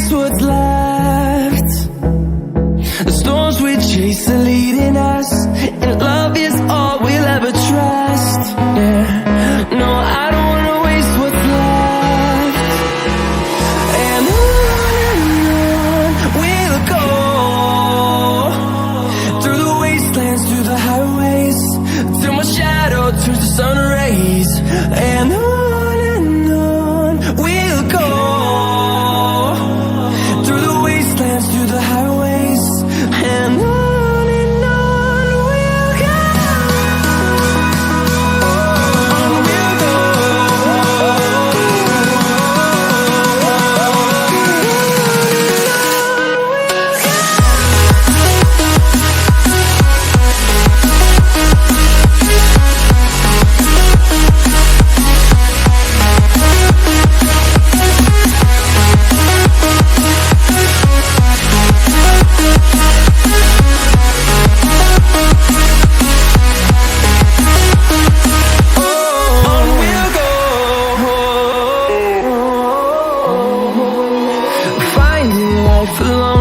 waste what's left. The storms we chase are leading us, and love is all we'll ever trust. Yeah, no, I don't wanna waste what's left. And on we'll go, through the wastelands, through the highways, till my shadow turns to sun rays. And on we'll go, through the wastelands, through the highways, and on we'll go. On we'll go. Finding life alone.